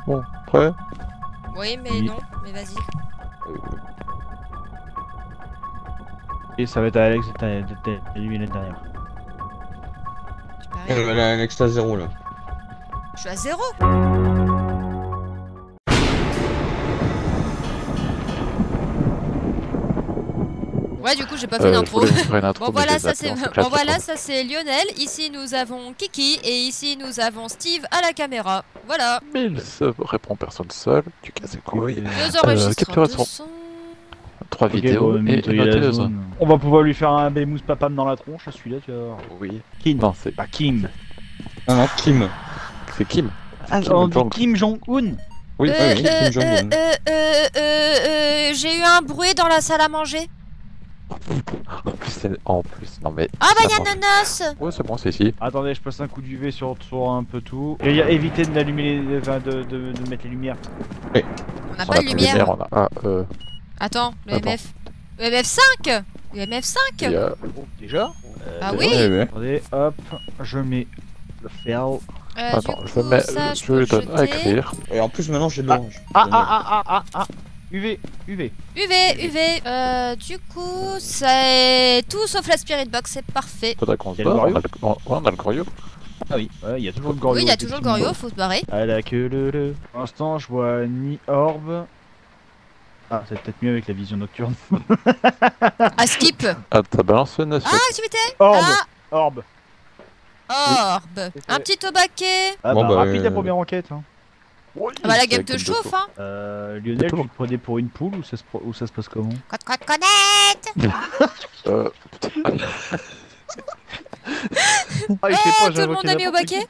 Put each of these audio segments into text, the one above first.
Bon, prêt? Oui, mais Oui. non, mais vas-y. Et ça va être à Alex d'éliminer le dernier. Tu paries. Elle a un extra 0 là. Je suis à 0. Ouais, du coup, j'ai pas fait d'intro. Bon voilà, ça c'est Lionel. Ici nous avons Kiki et ici nous avons Steve à la caméra. Voilà. Mais il se répond personne seul, tu casses les couilles. Deux enregistreurs de capturation. son. 3 vidéos bon, et nettoyer la noter zone. On va pouvoir lui faire un bémousse papam dans la tronche, celui-là tu vas voir. Oui. Kim. Non, c'est Pas Kim. Non, non, Kim. c'est Kim. Ah, Kim on dit Jong. Kim Jong-un. Oui, oui, Kim Jong-un. J'ai eu un bruit dans la salle à manger. En plus, non mais. Ah bah ça y'a mange. Nanas. Ouais, c'est bon, c'est ici. Attendez, je passe un coup d'UV sur un peu tout. Et éviter d'allumer les... enfin, de mettre les lumières. On n'a On pas a de plus lumière. on a. Ah, Attends, le Attends. MF. Le MF5. Le MF5. il y a- Oh, déjà Ah déjà. oui. Ouais, ouais. Attendez, hop, je mets le fer. Attends, Du je coup, mets. ça, Je peux lui donne à jeter. écrire. Et en plus maintenant j'ai de l'orange. Ah UV, UV. UV. Du coup, c'est tout sauf la Spirit Box, c'est parfait. Faudrait qu'on se Il y a le barre. Goryeo On a le Goryeo. Ah oui, il y a toujours le Goryeo. Oui, il y a toujours le Goryeo, faut se barrer. Ah la queue le. Pour l'instant, je vois ni orbe. Ah, c'est peut-être mieux avec la vision nocturne. Ah, skip. Ah, t'as balancé une Ah, activité. Orbe Ah, Orbe orbe. Un petit tobaquet. Ah Bon, bah, bah, rapide la première enquête. Hein. Ah bah la game te chauffe, hein. Lionel, tu te prenais pour une poule ou ça se passe comment? Connect. Ah, je sais pas, Tout le monde a mis au baquet.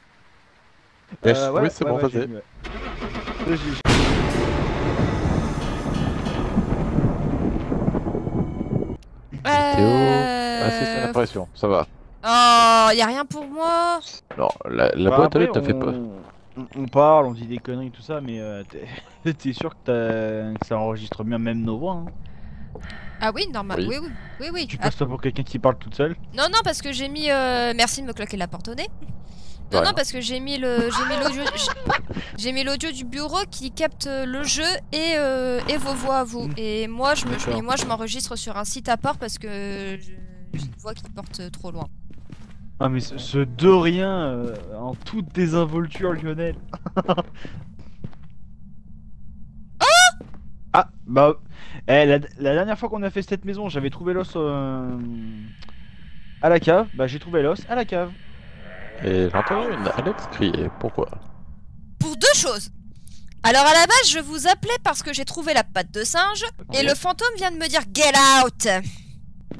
Yes. Oui, c'est bon, vas-y. j'ai mis, ouais. Assiste à l'apparition, ça va. Oh, y a rien pour moi. Non, la Bah, boîte à après, lettres ne fait pas. On parle, on dit des conneries, tout ça, mais t'es sûr que ça enregistre bien même nos voix, hein. Ah oui, normal. Oui. Oui. Tu Ah, passes toi pour quelqu'un qui parle toute seule? non, parce que j'ai mis. Merci de me claquer la porte au nez. Ouais. Non, parce que j'ai mis l'audio. J'ai mis l'audio du bureau qui capte le jeu et vos voix à vous. Et moi, je m'enregistre sur un site à part parce que j'ai une voix qui porte trop loin. Ah mais ce dorien en toute désinvolture, Lionel. Ah bah la dernière fois qu'on a fait cette maison, j'avais trouvé l'os à la cave. Bah j'ai trouvé l'os à la cave. Et j'ai entendu une Alex crier. Pourquoi? Pour deux choses. Alors à la base, je vous appelais parce que j'ai trouvé la patte de singe et le fantôme vient de me dire get out.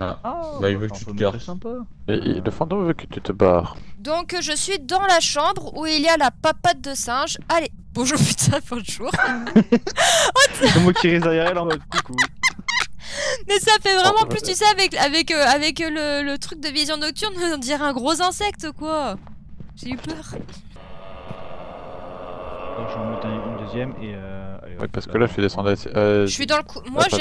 Ah. Ah Bah, il veut que tu te gardes. sympa. Et le fantôme veut que tu te barres. Donc je suis dans la chambre où il y a la papate de singe. Allez, bonjour putain, bonjour. C'est moi qui reste derrière elle en mode coucou. Mais ça fait vraiment plus, tu sais, avec le truc de vision nocturne, on dirait un gros insecte quoi. J'ai eu peur. Alors, j'en mets une deuxième et allez, Oui, hop, parce que là, je suis descendu. Je suis dans le cou... Moi pas-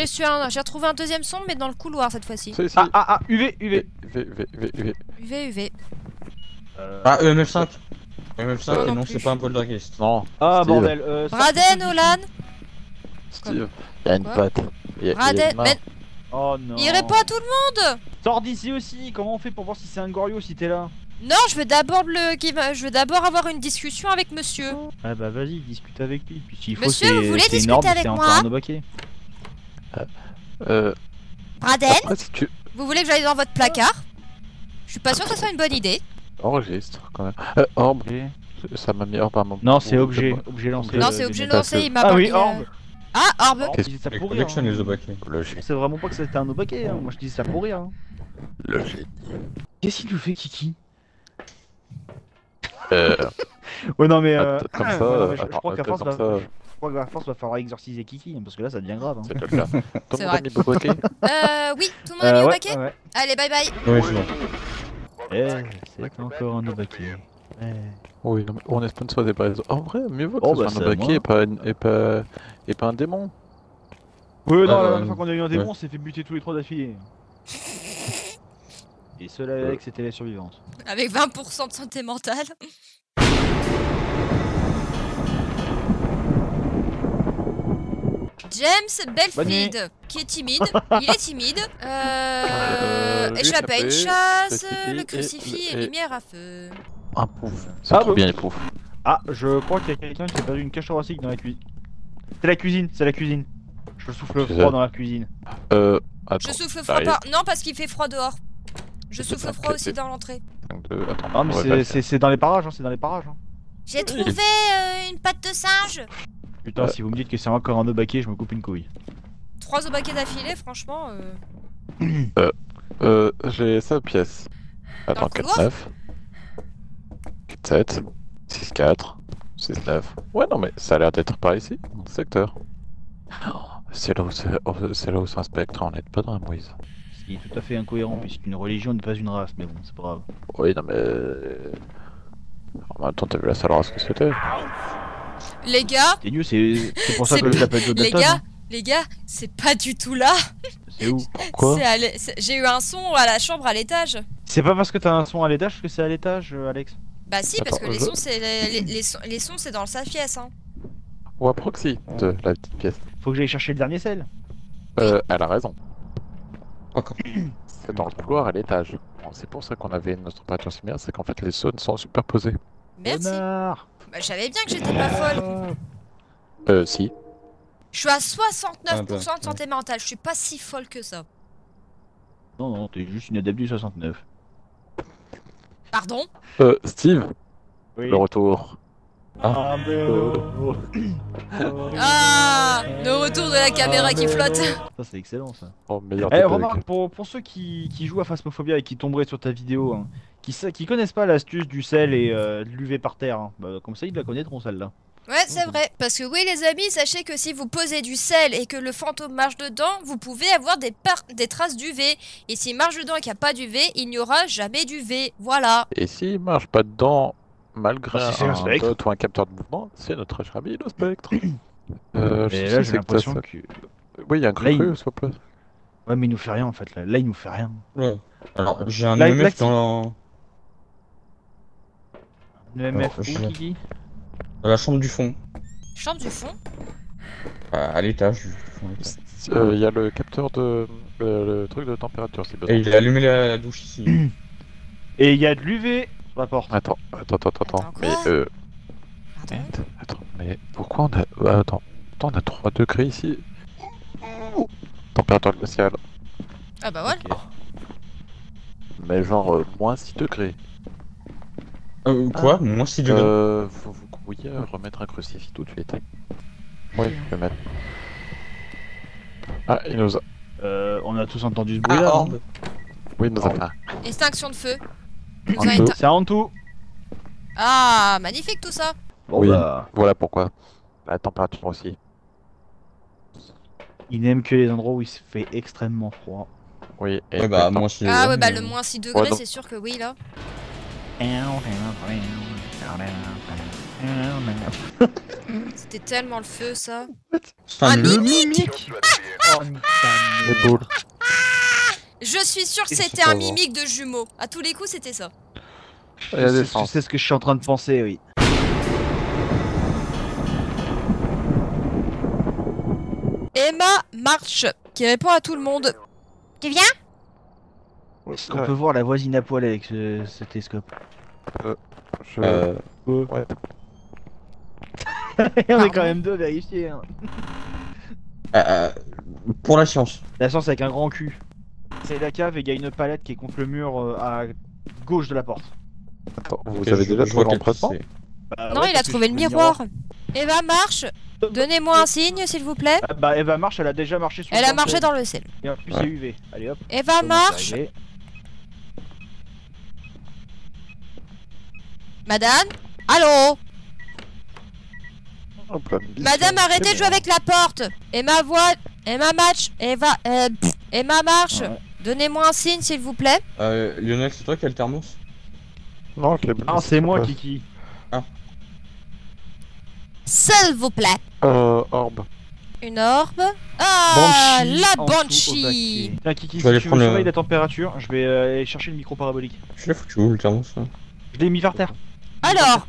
j'ai retrouvé un deuxième son mais dans le couloir cette fois-ci. C'est ici. Ah UV. UV. Ah, EMF5. EMF5, Non, et non non, plus. c'est pas un poltergeist. Non. Ah Steve. bordel. Braden, Olan. Steve, il y a une Quoi patte. Il y a Braden, une main. mais Oh non. il répond à tout le monde. Sors d'ici aussi. Comment on fait pour voir si c'est un Goryeo si t'es là? Non, je veux d'abord avoir une discussion avec monsieur. Ah bah vas-y, discute avec lui. Puis s'il faut, Monsieur, vous voulez c'est discuter énorme, avec c'est moi encore un obaquet. Braden, Après, si tu vous voulez que j'aille dans votre placard? Je suis pas sûre que ça soit une bonne idée. enregistres quand même. Orbe, ça m'a mis Orbe à un moment. Non, c'est objet lancé. Non, c'est objet lancé, il m'a Ah pas oui, mis, orbe. Ah, orbe. Qu'est-ce Je dis ça Les pour rire. collection les obaquets. Logique. C'est vraiment pas que c'était un obaquet, hein. Moi je dis ça pour rire. Hein. Logique. Qu'est-ce qu'il nous fait, Kiki? Euh, Ouais, non, mais. comme ouais, ça, non, mais je attends, crois qu'à comme force, ça, je crois qu'à force, va falloir exorciser Kiki, hein, parce que là, ça devient grave. Hein. c'est le cas. Tout le C'est monde vrai. a mis Boboquet. Oui, tout le monde a mis au ouais, paquet. ouais. Allez, bye bye. Oui, c'est bon. C'est encore un obaquet. Oui, non, mais on est sponsorisé par les autres. En vrai, mieux vaut que Oh, ce bah, soit un c'est à Boboquet et pas un démon. Ouais, non, la Euh, dernière fois qu'on a eu un démon, ouais. on s'est fait buter tous les trois d'affilée. Et seule Alex était la survivante. Avec 20% de santé mentale. James Belfield, qui est timide. Il est timide. Échappe à une chasse, le crucifix et lumière à feu. Un pouf. C'est Ah, trop bah. bien les poufs. Ah, je crois qu'il y a quelqu'un qui a perdu une cage thoracique dans la cuisine. C'est la cuisine, c'est la cuisine. Je souffle C'est froid ça. dans la cuisine. Attends. Je souffle froid j'arrive. pas. Non, parce qu'il fait froid dehors. Je C'est souffle pas froid que aussi c'est- dans l'entrée. Attends. Ah, mais on va pas le c'est dans les parages, hein, c'est dans les parages. Hein. J'ai trouvé une patte de singe. Putain, si vous me dites que c'est encore un œuf baquet, je me coupe une couille. 3 œufs baquets d'affilée, franchement. J'ai 7 pièces. Attends, le 4, couloir 9. 4, 7. 6, 4. 6, 9. Ouais, non, mais ça a l'air d'être par ici, dans le secteur. C'est là où c'est là où c'est un spectre, on n'est pas dans la Moïse. Ce qui est tout à fait incohérent, puisqu'une religion n'est pas une race, mais bon, c'est pas grave. Oui, non, mais. En même temps, t'as vu la sale race que c'était? Les gars, C'est nul, c'est pour ça C'est- que je l'appelle Joe les Dalton, gars, hein. les gars, c'est pas du tout là. C'est où? Quoi? J'ai eu un son à la chambre à l'étage. C'est pas parce que t'as un son à l'étage que c'est à l'étage, Alex. Bah si, parce que Attends, les je- sons, c'est les sons, c'est dans sa pièce. Hein. Ou à proxy de la petite pièce. Faut que j'aille chercher le dernier sel. Elle a raison. Encore. C'est dans le couloir à l'étage. Bon, c'est pour ça qu'on avait une température similaire, c'est qu'en fait les zones sont superposées. Merci. Connard. Bah, je savais bien que j'étais pas folle. Si. Je suis à 69% Ah, de santé mentale. Je suis pas si folle que ça. Non, non, t'es juste une adepte du 69. Pardon? Steve, Oui. le retour. Ah, Ah, le retour de la caméra qui flotte. Ça, c'est excellent, ça. Oh, meilleur Eh, des remarque, bugs. pour ceux qui jouent à Phasmophobia et qui tomberaient sur ta vidéo, hein, qui connaissent pas l'astuce du sel et de l'UV par terre, hein, bah, comme ça ils la connaîtront celle-là. Ouais, c'est vrai. Parce que oui, les amis, sachez que si vous posez du sel et que le fantôme marche dedans, vous pouvez avoir des traces d'UV. Et s'il marche dedans et qu'il n'y a pas d'UV, il n'y aura jamais d'UV. Voilà. Et s'il marche pas dedans, malgré Ah, si c'est un un spectre. dot ou un capteur de mouvement, c'est notre cher ami le spectre. Mais je là, sais j'ai que l'impression ça- que. Oui, il y a un Là, cru, il- s'il vous plaît. Ouais, mais il nous fait rien en fait. Là il nous fait rien. Ouais. Alors, j'ai un Là, EMF là, dans Le MF Alors, je- où, Kiki la chambre du fond. Chambre du fond. À l'étage du fond. Il y a le capteur de. le truc de température, si besoin. Et il a allumé la douche ici. Et il y a de l'UV sur la porte. Attends. Attends, Mais quoi Pardon. Attends, mais pourquoi on a. Attends, on a 3 degrés ici. Température glaciale. Ah bah voilà. Ok. Mais genre moins 6 degrés. Quoi? Moins 6 degrés. Vous pourriez remettre un crucifix tout de suite. Oui, je vais mettre. Ah, il nous a. On a tous entendu ce bruit là. Ah, non orbe. Oui, il nous a fait un. Extinction de feu. Un Nous a peu. éteint. C'est en tout. Ah, magnifique tout ça. Bon Oui. bah, Voilà pourquoi. La température aussi. il n'aime que les endroits où il se fait extrêmement froid. Oui, et Ouais, bah, moins 6 degrés. Ah ouais, bah le moins 6 degrés, Ouais, non. c'est sûr que oui là. C'était tellement le feu ça. C'est un Ah, mimique. Oh, les boules. Je suis sûr que Et c'était c'est un pas vrai. mimique de jumeaux. À tous les coups, c'était ça. Il y a des Je sens. sais ce que je suis en train de penser, oui. Emma March, qui répond à tout le monde. Tu viens? Est-ce qu'on peut voir la voisine à poil avec ce télescope? Je... Ouais. Ouais. On est Pardon. quand même deux à vérifier. Hein. Pour la science. La science avec un grand cul. C'est la cave et il y a une palette qui est contre le mur à gauche de la porte. Attends, vous Ok, avez je- déjà je trouvé vois quel l'emplacement? c'est. Bah, Non, ouais, il a parce que trouvé je le trouve miroir. Eva March, donnez-moi un signe s'il vous plaît. Ah, bah Eva marche, elle a déjà marché sur Elle le a marché plancher. dans le ciel. Et en plus c'est UV. Allez hop. Eva comment March, c'est réglé. madame. Allô? Hop là, Madame, c'est arrêtez de jouer bon. avec la porte. Emma voix, Emma Match, Emma March, Ouais. donnez-moi un signe s'il vous plaît. Lionel, c'est toi qui as le thermos? Non, je l'ai Non, c'est moi, pas. Kiki. S'il vous plaît. Orbe. Une orbe. Ah, Banshee la en dessous au Banshee. baquet. Tiens, Kiki, Je vais aller si tu veux prendre le- surveiller la température, je vais aller chercher le micro parabolique. Je l'ai foutu où le thermos là? Je l'ai mis par terre. Alors,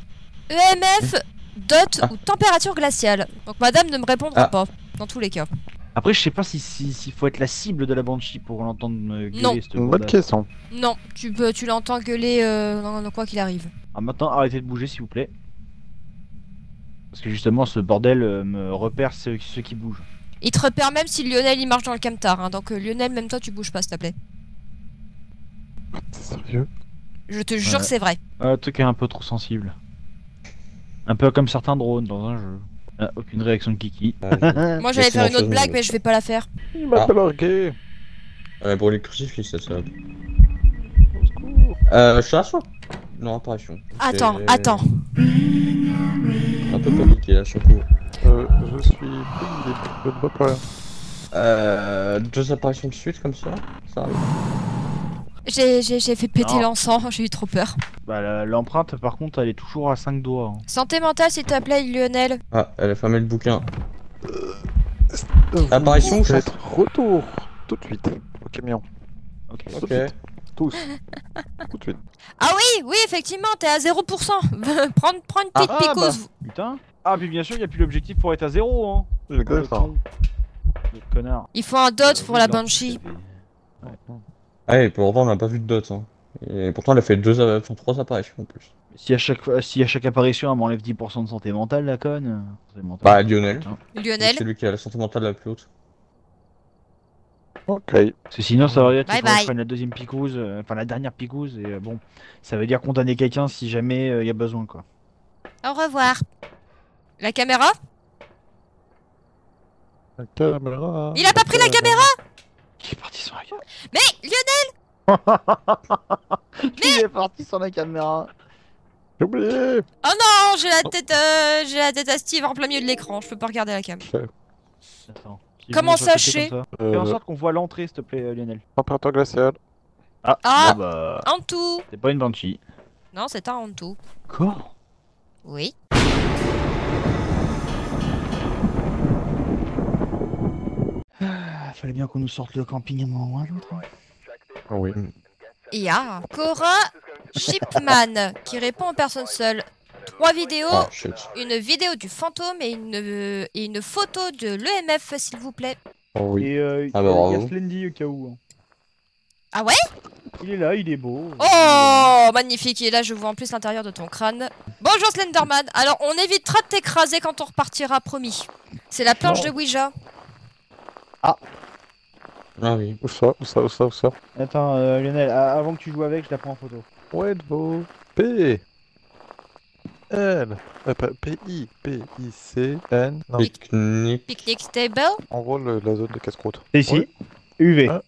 EMF, dot ou température glaciale. Donc madame ne me répondra Ah. pas. dans tous les cas. Après, je sais pas s'il faut être la cible de la Banshee pour l'entendre gueuler. Non. cette Bonne bourdasse. question. Non, tu l'entends gueuler dans quoi qu'il arrive. Ah, maintenant, arrêtez de bouger s'il vous plaît. Parce que justement, ce bordel me repère ceux qui bougent. Il te repère même si Lionel il marche dans le camtar, hein, donc Lionel, même toi tu bouges pas s'il te plaît. T'es sérieux? Je te jure Ouais. c'est vrai. Le truc est un peu trop sensible. Un peu comme certains drones dans un jeu. Ah, aucune réaction de Kiki. Moi j'allais Mais faire une autre silencieusement, blague oui. mais je vais pas la faire. Il m'a pas largué. Pour les crucifix, ça. Au secours. Je suis à soi. Non, apparition. Attends, C'est attends. Un peu paniqué là, sur le coup. Je suis pris, je ne vois pas. 2 apparitions de suite comme ça arrive. J'ai fait péter Non. l'encens, j'ai eu trop peur. Bah, l'empreinte, par contre, elle est toujours à 5 doigts. Hein. Santé mentale s'il te plaît Lionel. Ah, elle a fermé le bouquin. Apparition ou Vous ça êtes retour tout de suite au camion. Ok. Tout Ok. de suite. Tous. Tout de suite. Ah oui, effectivement, t'es à 0%. prends une petite Ah, picouse. bah, putain. Ah, puis bien sûr, il n'y a plus l'objectif pour être à 0. Hein. Le Exactement. connard. Il faut un dot pour la Oui, non, Banshee. Ah, et pourtant on n'a pas vu de dot. Hein. Et pourtant elle a fait 3 apparitions en plus. Si à chaque apparition, elle m'enlève 10% de santé mentale, la conne. Santé mentale. Bah, Lionel. Putain. Lionel. C'est lui qui a la santé mentale la plus haute. Ok. Parce que sinon, ça veut dire qu'il Bye faudrait que bye. je prenne la deuxième picouse, enfin la dernière picouse, et bon, ça veut dire condamner quelqu'un si jamais il y a besoin, quoi. Au revoir. La caméra? La caméra. Il a pas pris la caméra? Qui est parti sans la caméra? Mais Lionel. Il est parti sans la caméra. J'ai oublié. Oh non, j'ai la tête à Steve en plein milieu de l'écran, je peux pas regarder la cam. Attends. Comment Dis-moi, ça, fais chez comme ça. Fais en sorte qu'on voit l'entrée, s'il te plaît, Lionel. Température glaciale. Ah. bon, bah, En tout. c'est pas une Banshee. Non, c'est un en tout. Quoi? Oui. Ah, fallait bien qu'on nous sorte le camping à un moment ou à l'autre. Oui. Il y a Cora Shipman qui répond en personne seule. 3 vidéos, Ah, shit. une vidéo du fantôme et une photo de l'EMF s'il vous plaît. Oh, oui. Et Ah bah, il y bravo. a Slendy au cas où. Hein. Ah ouais? Il est là, il est beau. Oh, magnifique. Et là, je vois en plus l'intérieur de ton crâne. Bonjour Slenderman. Alors, on évitera de t'écraser quand on repartira, promis. C'est la planche de Ouija. Ah oui. Où ça? Où ça? Où ça? Où ça? Attends, Lionel, avant que tu joues avec, je la prends en photo. Où êtes-vous? P. L. P-I. P-I-C-N. Non. Pique-nique. Picnic table. En gros, la zone de casse-croûte. C'est ici. Oui. UV. Ah.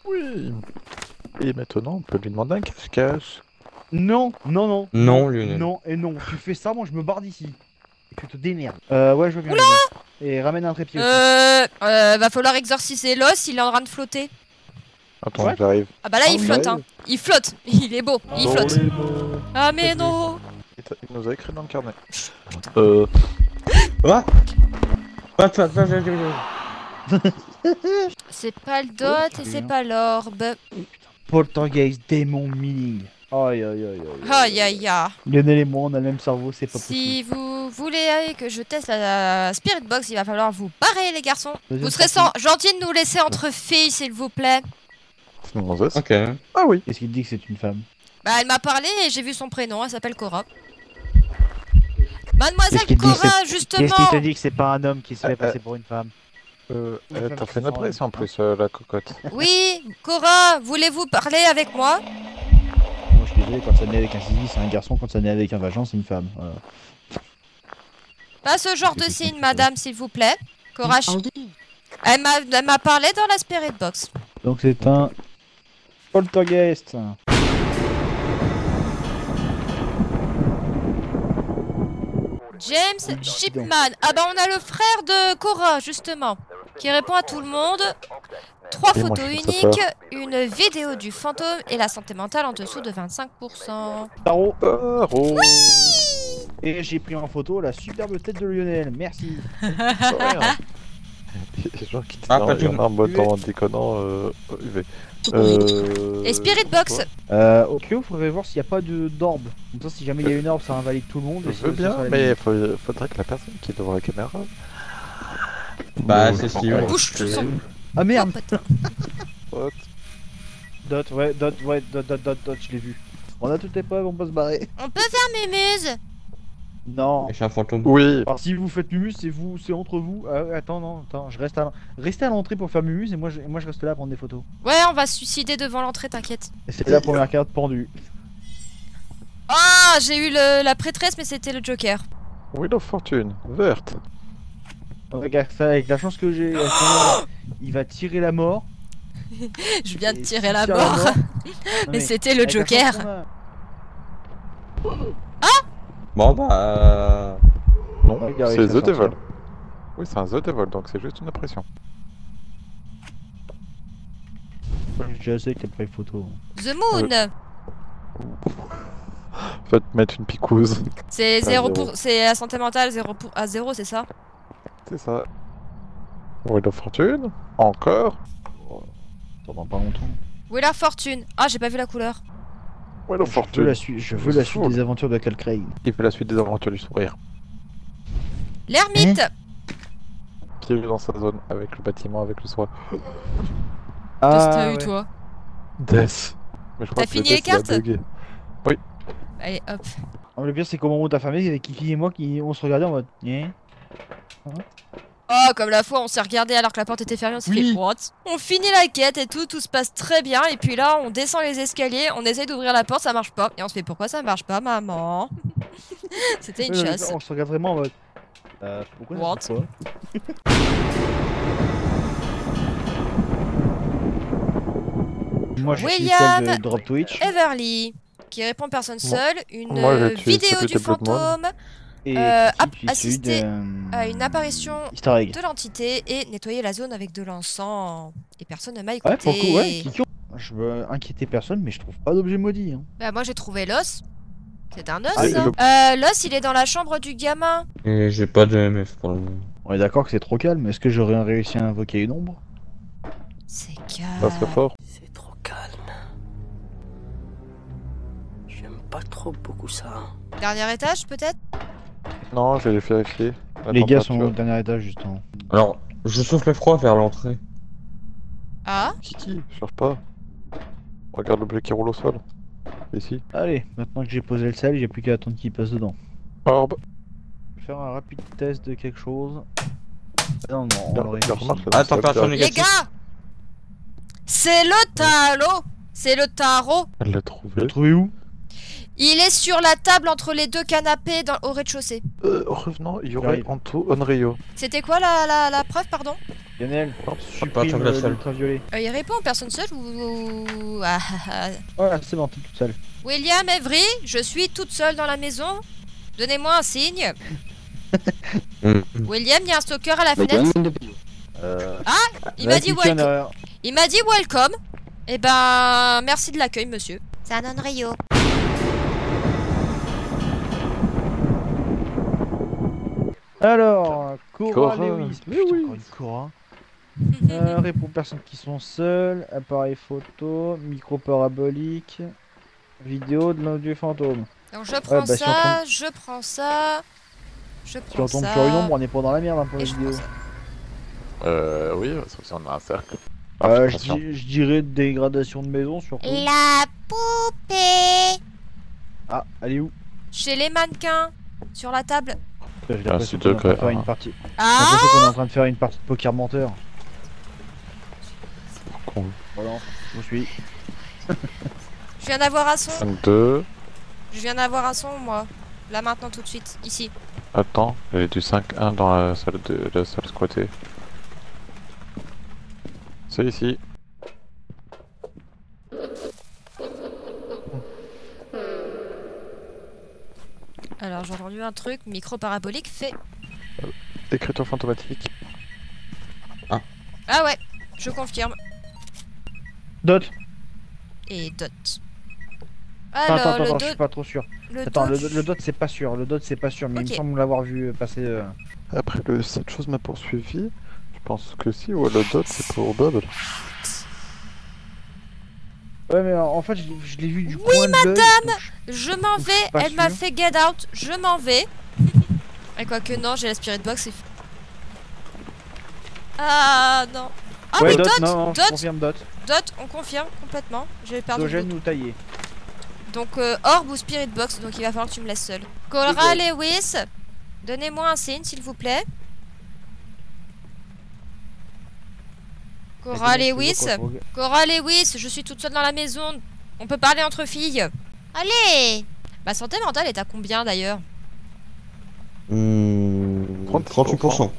Oui. Et maintenant, on peut lui demander un cache-cache. Non, non, non. Non, Lionel. Non et non. Tu fais ça, moi je me barre d'ici. Et tu te démerdes. Ouais, je veux bien. Lionel. Et ramène un trépied. aussi. Va falloir exorciser l'os, il est en train de flotter. Attends, Ouais. j'arrive. Ah bah là, il oui. flotte, hein. Il flotte. Il est beau. Il Oh, flotte. il est beau. Ah mais non. Il nous a écrit dans le carnet. Quoi? C'est pas le dot et c'est pas l'orbe. Poltergeist démon meaning. Aïe aïe aïe aïe. Aïe aïe aïe. Lionel et moi, on a le même cerveau, c'est pas possible. Si vous voulez que je teste la Spirit Box, il va falloir vous barrer, les garçons. Deuxième Vous serez gentils de nous laisser entre filles, s'il vous plaît. C'est une gonzesse. Ok. Ah oui. Qu'est-ce qu'il dit que c'est une femme? Bah, elle m'a parlé et j'ai vu son prénom, elle s'appelle Cora. Mademoiselle Qu'est-ce qu'il dit, Cora, Qu'est-ce justement. qui te dit que c'est pas un homme qui se fait passer pour une femme? T'as fait une apparition en plus, la cocotte. Oui, Cora, voulez-vous parler avec moi? Moi je suis désolé, quand ça naît avec un zizi, c'est un garçon, quand ça naît avec un vagin, c'est une femme. Voilà. Pas ce genre de signe, madame, s'il vous plaît. Cora, elle m'a parlé dans la Spirit Box. Donc c'est un poltergeist. James Shipman. Ah bah on a le frère de Cora, justement, qui répond à tout le monde. 3 Et moi, photos je trouve ça uniques, une vidéo du fantôme et la santé mentale en dessous de 25%. Tarot. Oh. Et j'ai pris en photo la superbe tête de Lionel, merci. Les gens qui Ah, disent pas il y en a un mot UV. en déconnant UV. Et Spirit Box. Au Cléo, faudrait voir s'il n'y a pas d'orbe. Comme ça, si jamais il y a une orbe, ça invalide tout le monde. Je et veux ça bien, sera la mais même. faudrait que la personne qui est devant la caméra Bah, c'est Steven. Bouche tout son. Ah merde. Popote. Dot, je l'ai vu. On a toutes les preuves, on peut se barrer. On peut faire mémuse. Non. Je suis un fantôme. Oui. Alors si vous faites Mumus, c'est entre vous. Ah, ouais, attends, non, attends, je reste restez à l'entrée pour faire Mumus et moi je reste là à prendre des photos. Ouais, on va se suicider devant l'entrée, t'inquiète. Et c'est la première carte pendue. Ah, j'ai eu la prêtresse, mais c'était le Joker. Wheel of Fortune, verte. Regarde ça, avec la chance que j'ai, il va tirer la mort. Je viens de Et tirer s'il la tire mort. Non, Mais c'était le avec la chance Joker. qu'on a- Bon, bah. Non, Regarde, c'est ça The sortir. Devil. Oui, c'est un The Devil, donc c'est juste une impression. Je sais que t'as pris photo. The Moon. Va te mettre une picouse. C'est Ah, 0 zéro. pour... C'est la santé mentale 0 pour... à 0, c'est ça? C'est ça. Wheel of Fortune. Encore. Pendant pas longtemps. Wheel of Fortune. Ah, j'ai pas vu la couleur. Wheel of Je veux Fortune. la suite, Saoul. des aventures de Cal Craig. Il fait la suite des aventures du sourire. L'ermite. Qui est dans sa zone avec le bâtiment, avec le soin. Qu'est-ce que Ah, t'as eu, ouais. toi? Death. Mais je crois T'as que le fini les Death, il a cartes bugué. Allez, hop. Ah, le pire c'est qu'au moment où t'as fermé, il y avait Kiki et moi qui on se regardait en mode. Oh, comme la fois, on s'est regardé alors que la porte était fermée, on s'est Oui. fait what? On finit la quête et tout se passe très bien. Et puis là, on descend les escaliers, on essaye d'ouvrir la porte, ça marche pas. Et on se fait pourquoi ça marche pas, maman? C'était une chasse. On se regarde vraiment en mode. Pourquoi ça What? se fait pas Moi je suis William celle de Drop Twitch Everly, qui répond personne seule, une Moi, j'ai tué vidéo celui du de Blood Moon. fantôme, et Kiki, assister celui de, à une apparition Easter egg. de l'entité et nettoyer la zone avec de l'encens. Et personne ne m'a Ouais, écouté. pour le coup, ouais, Kiki. Je veux inquiéter personne, mais je trouve pas d'objet maudit. Hein. Bah, moi j'ai trouvé l'os. C'est un os, Ah, ça. le- L'os, il est dans la chambre du gamin. Et j'ai pas de MF pour le moment. On est d'accord que c'est trop calme, est-ce que j'aurais réussi à invoquer une ombre? C'est Pas très calme. fort. C'est trop calme. J'aime pas trop beaucoup ça. Dernier étage, peut-être? Non, je vais vérifier. La Les gars sont température. au dernier étage justement. Alors, je souffle froid vers l'entrée. Ah, Kiki, cherche pas. Regarde l'objet qui roule au sol. Ici. Allez, maintenant que j'ai posé le sel, j'ai plus qu'à attendre qu'il passe dedans. Orbe. Je vais faire un rapide test de quelque chose. Non, non, on Regarde, l'aurait regarde, réussi. remarque, Ah, température elle les négative. gars! C'est le tarot! C'est le tarot! l'a T'as trouvé. trouvé où? Il est sur la table entre les deux canapés au rez-de-chaussée. Revenons, il y aurait J'arrive. Anto Onryo. C'était quoi la preuve, pardon? Lionel, partir supprime de la salle. l'ultraviolet. Il répond personne seule ou... Ah, ah, ah. Voilà, c'est bon, t'es toute seule. William Every, je suis toute seule dans la maison. Donnez-moi un signe. William, il y a un stalker à la fenêtre. Il m'a dit welcome. Il m'a dit welcome. Eh ben, merci de l'accueil, monsieur. C'est un Onryo. Alors, Cora Cora. Lewis. Mais Putain, oui. encore une Cora. Répond personnes qui sont seules. Appareil photo, micro parabolique. Vidéo de l'audio fantôme. Donc je prends bah, si on ça, tombe- je prends ça, je Si on prends tombe ça. sur une ombre, on est pas dans la merde hein, pour et la je vidéo. prends ça. Oui, sauf si on a un cercle. Je dirais dégradation de maison surtout. La poupée Ah, elle est où? chez les mannequins sur la table. J'ai l'impression c'est qu'on est en train de degré, faire hein. une partie. J'ai Ah, l'impression qu'on est en train de faire une partie de poker menteur. Con. Voilà, je vous suis. je viens d'avoir un son. 5-2. Je viens d'avoir un son, moi. Là maintenant, tout de suite, ici. Attends, il y a du 5-1 dans la salle squattée. C'est ici. Alors j'ai entendu un truc, micro parabolique fait. Écriture fantomatique. Ah ouais, je confirme. Dot. Et dot. Attends, Alors attends, le je suis dot, pas trop sûr. le Attends, dot, le dot c'est pas sûr, le dot c'est pas sûr, mais il Ok. me semble l'avoir vu passer. Après, cette chose m'a poursuivi. Je pense que si, ouais, le dot c'est pour Bubble. Ouais, mais en fait, je l'ai vu du Oui, coin de l'œil, donc je m'en Je vais. suis pas Elle m'a sûr. fait get out. Je m'en vais. Et quoique non, j'ai la spirit box. Ah non. Ah Ouais, oui, Dot, Dot, non, je Dot, confirme Dot. Dot, on confirme complètement. J'ai perdu le Dogène doute. ou taillé. Donc Orb ou Spirit Box, donc il va falloir que tu me laisses seul. Cora Lewis, donnez-moi un signe s'il vous plaît. Cora Lewis, Cora Lewis, je suis toute seule dans la maison. On peut parler entre filles. Allez. Ma santé mentale est à combien d'ailleurs? 38%.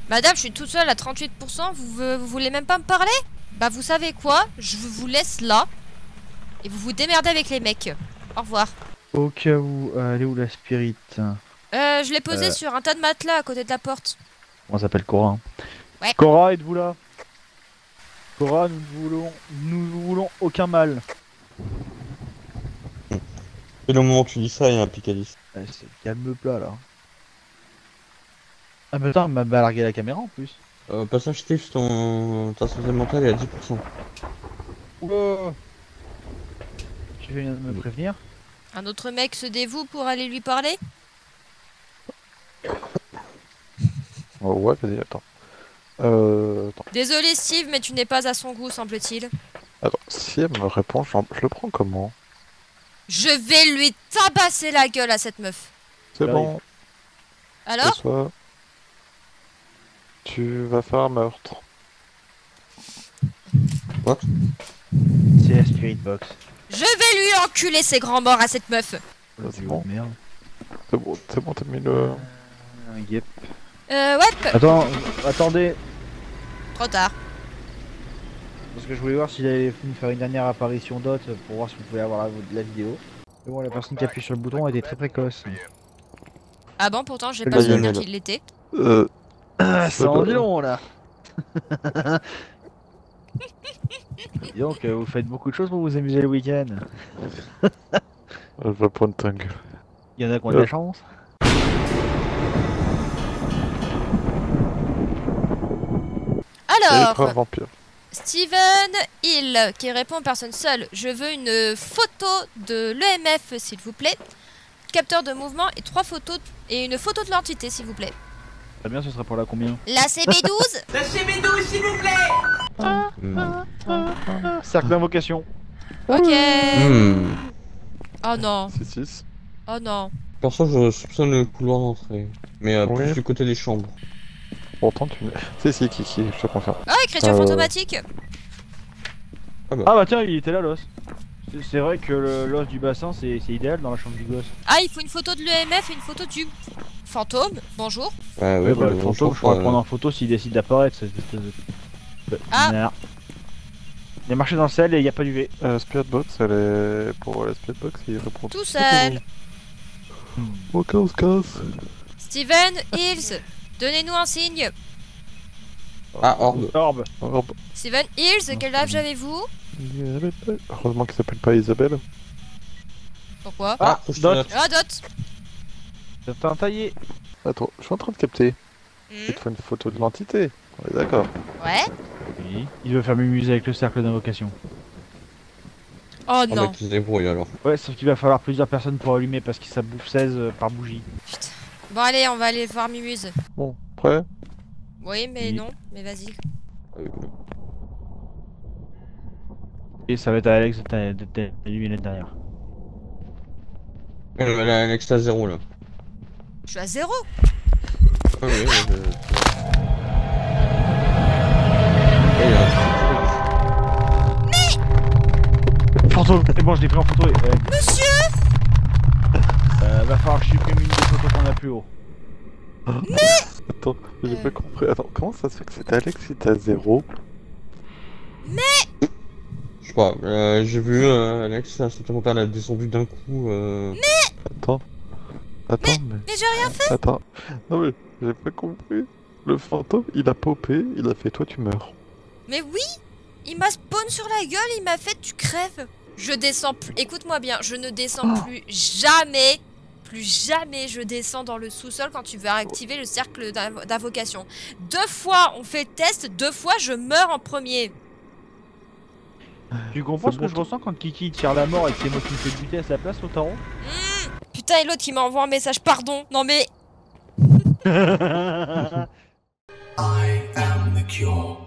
Madame, je suis toute seule à 38%, vous voulez même pas me parler? Bah vous savez quoi? Je vous laisse là. Et vous vous démerdez avec les mecs. Au revoir. Au cas où, elle est où la spirit? Je l'ai posée sur un tas de matelas à côté de la porte. On s'appelle Cora. Hein. Ouais. Cora, êtes-vous là? Cora, nous ne voulons aucun mal. Et le moment où tu dis ça, il y a un picadis. C'est calme plat là. Ah mais attends, elle m'a largué la caméra en plus. Passage Steve, ta santé mentale est à 10%. Oula. Tu viens de me prévenir? Un autre mec se dévoue pour aller lui parler? Oh, ouais, vas-y, attends. Attends. Désolé Steve, mais tu n'es pas à son goût, semble-t-il. Attends, si elle me répond, je le prends comment? Je vais lui tabasser la gueule à cette meuf. C'est J'arrive. bon, Alors? soit tu vas faire un meurtre. C'est la spirit box. Je vais lui enculer ses grands morts à cette meuf. C'est bon. Merde. C'est bon, t'as mis le... Yep. Ouais, Attendez. trop tard. Parce que je voulais voir s'il allait nous faire une dernière apparition Dot pour voir si vous pouvez avoir la vidéo. Mais bon, la personne qui appuie sur le bouton était très précoce. Ah bon, pourtant j'ai Le pas souvenir Lionel. qu'il l'était. Ça en dit long là. Dis donc, vous faites beaucoup de choses pour vous amuser le week-end. Je vais prendre ta gueule. Il y en a qui ont de la chance. C'est pas un Alors, vampire. Steven Hill qui répond personne seule. Je veux une photo de l'EMF s'il vous plaît. Capteur de mouvement et 3 photos et une photo de l'entité s'il vous plaît. Très bien, ce serait pour la combien? La CB12. La CB12, s'il vous plaît. Cercle d'invocation. Ok. Hmm. Oh non. 6-6. Oh non. Perso, je soupçonne le couloir d'entrée. Mais Oui. plus du côté des chambres. Pourtant, tu... Si, Kiki, je te confirme. Ah, écriture fantomatique. Ah bah tiens, il était là l'os. C'est vrai que l'os du bassin c'est idéal dans la chambre du gosse. Ah, il faut une photo de l'EMF et une photo du fantôme. Bonjour. Ouais, Ouais, bah, le bon, fantôme, je crois, pourrais prendre en photo s'il décide d'apparaître. Cette espèce de... Ah. Merde. Il a marché dans le sel et il n'y a pas d'UV. Spirit Box, elle est... Pour la Spirit Box, il répond Tout seul. Ok, on se casse. Steven Hills, donnez-nous un signe. Ah, Orbe. Orbe. Orbe. Steven Hills, quel âge avez-vous? Heureusement qu'il s'appelle pas Isabelle. Pourquoi? Ah, faut que je te Dot. note. Ah, Dot. C'est un taillé. Attends, je suis en train de capter. Il te faut une photo de l'entité. On est d'accord. Ouais. Oui. Il veut faire m'amuser avec le cercle d'invocation. Oh On non. va qui se débrouille alors. Ouais, sauf qu'il va falloir plusieurs personnes pour allumer parce que ça bouffe 16 par bougie. Putain. Bon, allez, on va aller voir Mimuse. Bon, prêt? Oui, mais Oui. non. Mais vas-y. Et ça va être à Alex d'allumer derrière. Elle a un extra 0 là. Je suis à 0. Ah oui, il y a un Fantôme. C'est bon, je l'ai pris en photo. Monsieur. Va falloir que je supprime une des photos qu'on a plus haut. Attends, j'ai pas compris. Attends, comment ça se fait que c'est Alex si t'as 0? Je sais pas, j'ai vu Alex, ça mon père l'a descendu d'un coup. Attends. Attends, mais... Mais j'ai rien fait. Attends. Non mais, j'ai pas compris. Le fantôme, il a popé, il a fait toi tu meurs. Mais oui. Il m'a spawn sur la gueule, il m'a fait tu crèves. Je descends plus. Écoute-moi bien, je ne descends plus jamais. Plus jamais je descends dans le sous-sol quand tu veux activer le cercle d'invocation. 2 fois on fait le test, 2 fois je meurs en premier. Tu comprends C'est ce que bon, je ressens quand Kiki tire la mort et que c'est moi qui me fais buter à sa place au tarot? Putain, et l'autre qui m'envoie un message, pardon. Non mais I am the cure.